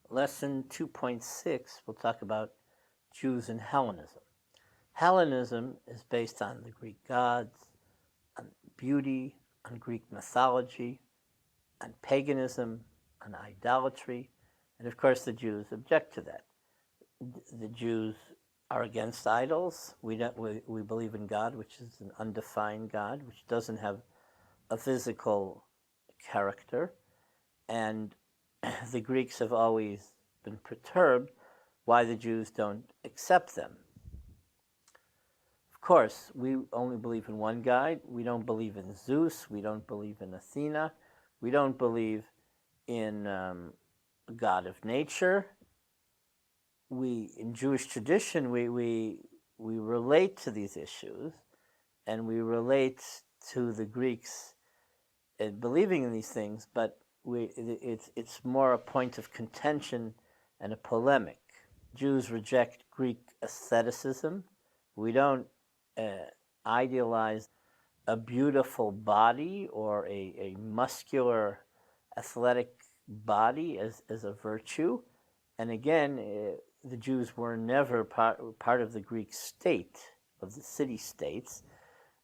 Lesson 2.6, we'll talk about Jews and Hellenism. Hellenism is based on the Greek gods, on beauty, on Greek mythology, on paganism, on idolatry, and of course the Jews object to that. The Jews are against idols. We believe in God, which is an undefined God, which doesn't have a physical character, and the Greeks have always been perturbed why the Jews don't accept them. Of course, we only believe in one God. We don't believe in Zeus. We don't believe in Athena. We don't believe in a God of nature. In Jewish tradition, we relate to these issues, and we relate to the Greeks in believing in these things, but it's more a point of contention and a polemic. Jews reject Greek aestheticism. We don't idealize a beautiful body or a muscular, athletic body as a virtue. And again, the Jews were never part of the Greek state, of the city-states.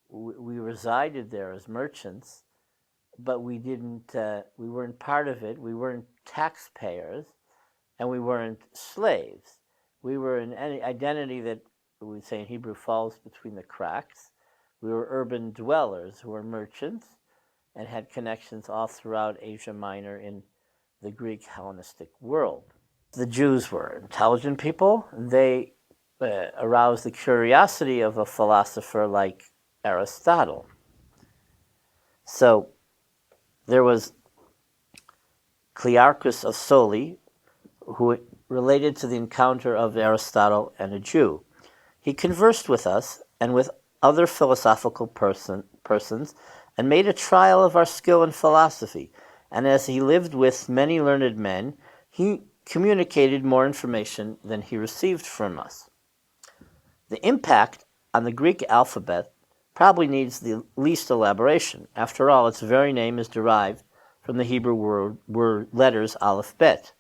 We resided there as merchants, but we weren't part of it. We weren't taxpayers, and we weren't slaves. We were in any identity that we say in Hebrew falls between the cracks. We were urban dwellers who were merchants and had connections all throughout Asia Minor in the Greek Hellenistic world. The Jews were intelligent people. They aroused the curiosity of a philosopher like Aristotle. So there was Clearchus of Soli, who related to the encounter of Aristotle and a Jew. He conversed with us and with other philosophical persons and made a trial of our skill in philosophy. And as he lived with many learned men, he communicated more information than he received from us. The impact on the Greek alphabet probably needs the least elaboration. After all, its very name is derived from the Hebrew word letters aleph bet.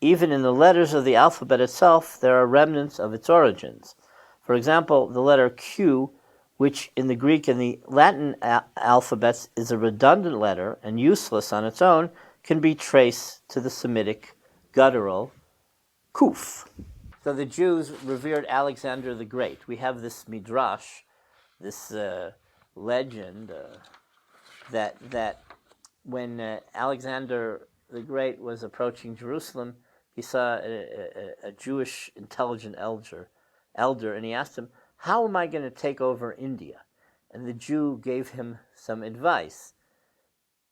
Even in the letters of the alphabet itself, there are remnants of its origins. For example, the letter Q, which in the Greek and the Latin alphabets is a redundant letter and useless on its own, can be traced to the Semitic guttural kuf. So the Jews revered Alexander the Great. We have this midrash, this legend that when Alexander the Great was approaching Jerusalem, he saw a Jewish intelligent elder, and he asked him, "How am I going to take over India?" And the Jew gave him some advice.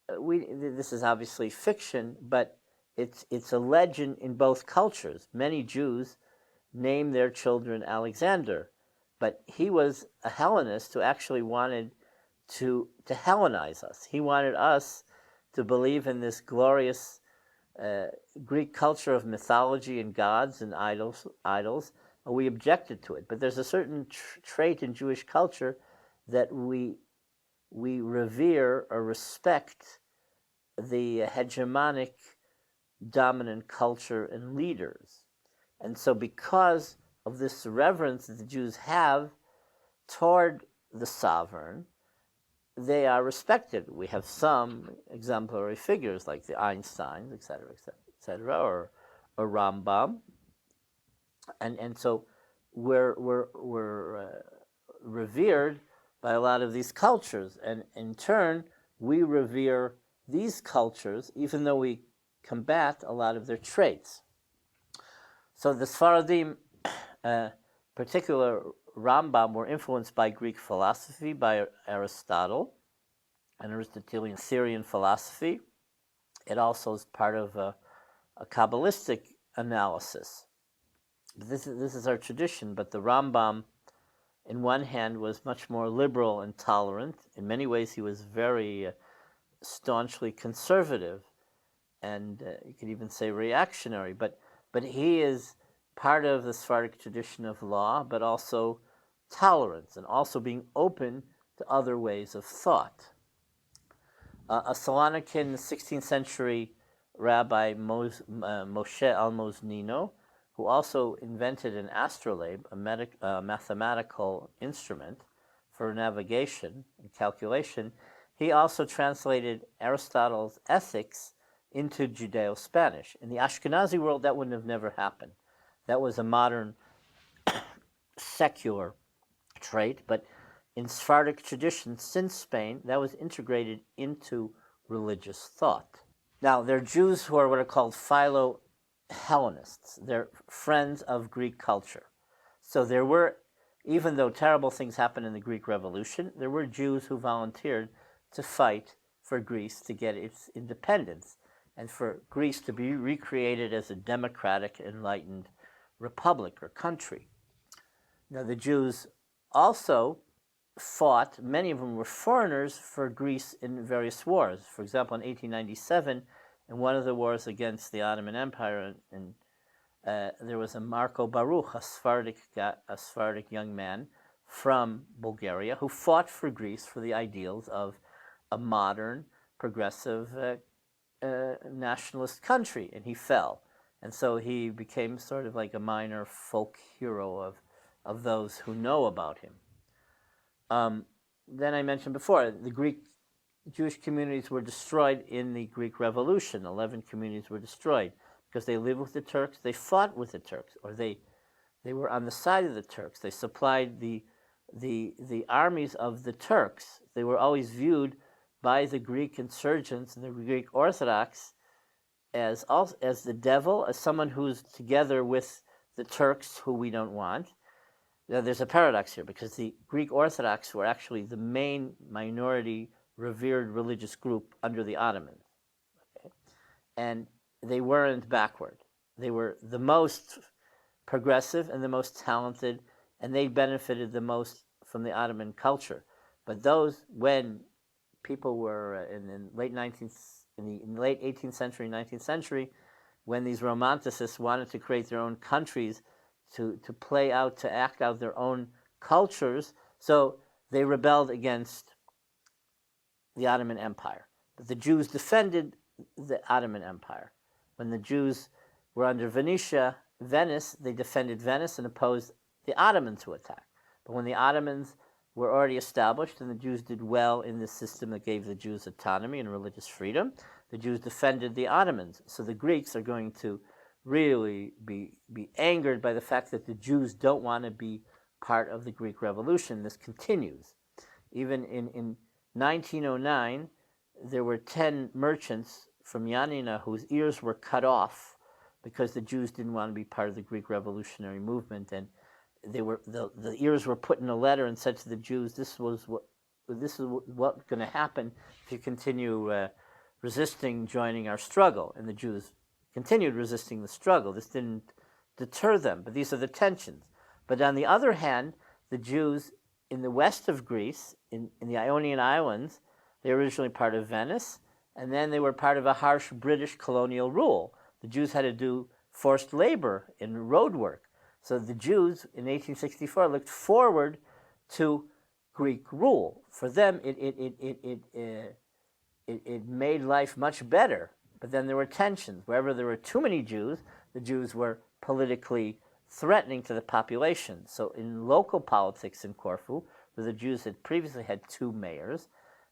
This is obviously fiction, but it's a legend in both cultures. Many Jews name their children Alexander, but he was a Hellenist who actually wanted to Hellenize us. He wanted us to believe in this glorious Greek culture of mythology and gods and idols. We objected to it, but there's a certain trait in Jewish culture that we revere or respect the hegemonic dominant culture and leaders. And so because of this reverence that the Jews have toward the sovereign, they are respected. We have some exemplary figures like the Einsteins, etc., or Rambam, and so we're revered by a lot of these cultures, and in turn we revere these cultures, even though we combat a lot of their traits. So the Sfaradim, particular Rambam, were influenced by Greek philosophy, by Aristotle, and Aristotelian Syrian philosophy. It also is part of a Kabbalistic analysis. This is our tradition, but the Rambam, in one hand, was much more liberal and tolerant. In many ways, he was very staunchly conservative, and you could even say reactionary. But he is part of the Sephardic tradition of law, but also tolerance, and also being open to other ways of thought. A Salonican 16th century Rabbi Moshe Almoznino, who also invented an astrolabe, a mathematical instrument for navigation and calculation. He also translated Aristotle's Ethics into Judeo-Spanish. In the Ashkenazi world, that wouldn't have never happened. That was a modern secular trait, but in Sephardic tradition since Spain, that was integrated into religious thought. Now, there are Jews who are what are called philo-Hellenists. They're friends of Greek culture. So there were, even though terrible things happened in the Greek Revolution, there were Jews who volunteered to fight for Greece to get its independence and for Greece to be recreated as a democratic, enlightened republic or country. Now, the Jews also fought, many of them were foreigners, for Greece in various wars. For example, in 1897, in one of the wars against the Ottoman Empire, there was a Marco Baruch, a Sephardic young man from Bulgaria, who fought for Greece for the ideals of a modern, progressive, nationalist country, and he fell. And so he became sort of like a minor folk hero of those who know about him. Then I mentioned before, the Greek Jewish communities were destroyed in the Greek Revolution. 11 communities were destroyed because they lived with the Turks, they fought with the Turks, or they were on the side of the Turks. They supplied the armies of the Turks. They were always viewed by the Greek insurgents and the Greek Orthodox as the devil, as someone who's together with the Turks who we don't want. Now, there's a paradox here, because the Greek Orthodox were actually the main minority revered religious group under the Ottomans. Okay? And they weren't backward. They were the most progressive and the most talented, and they benefited the most from the Ottoman culture. But those, when people were in the late 18th century, 19th century, when these romanticists wanted to create their own countries, to act out their own cultures, so they rebelled against the Ottoman Empire. But the Jews defended the Ottoman Empire. When the Jews were under Venice, they defended Venice and opposed the Ottomans who attacked. But when the Ottomans were already established and the Jews did well in this system that gave the Jews autonomy and religious freedom, the Jews defended the Ottomans. So the Greeks are going to really be angered by the fact that the Jews don't want to be part of the Greek Revolution. This continues. Even in 1909, there were 10 merchants from Yanina whose ears were cut off because the Jews didn't want to be part of the Greek revolutionary movement, and the ears were put in a letter and said to the Jews, this is what's going to happen if you continue resisting joining our struggle. And the Jews continued resisting the struggle. This didn't deter them, but these are the tensions. But on the other hand, the Jews in the west of Greece, in the Ionian Islands, they were originally part of Venice, and then they were part of a harsh British colonial rule. The Jews had to do forced labor in road work. So the Jews in 1864 looked forward to Greek rule. For them, it made life much better. But then there were tensions. Wherever there were too many Jews, the Jews were politically threatening to the population. So in local politics in Corfu, where the Jews had previously had 2 mayors,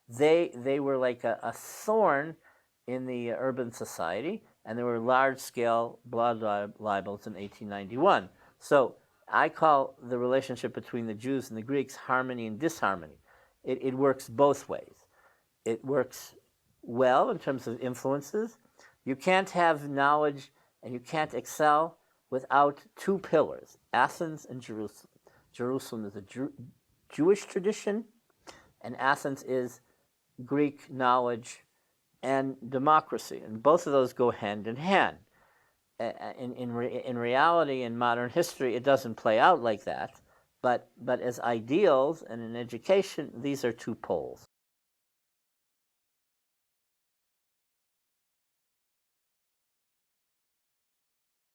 they were like a thorn in the urban society, and there were large-scale blood libels in 1891. So I call the relationship between the Jews and the Greeks harmony and disharmony. It works both ways. It works well in terms of influences. You can't have knowledge and you can't excel without 2 pillars, Athens and Jerusalem. Jerusalem is a Jewish tradition, and Athens is Greek knowledge and democracy. And both of those go hand in hand. In reality, in modern history, it doesn't play out like that. But as ideals and in education, these are 2 poles.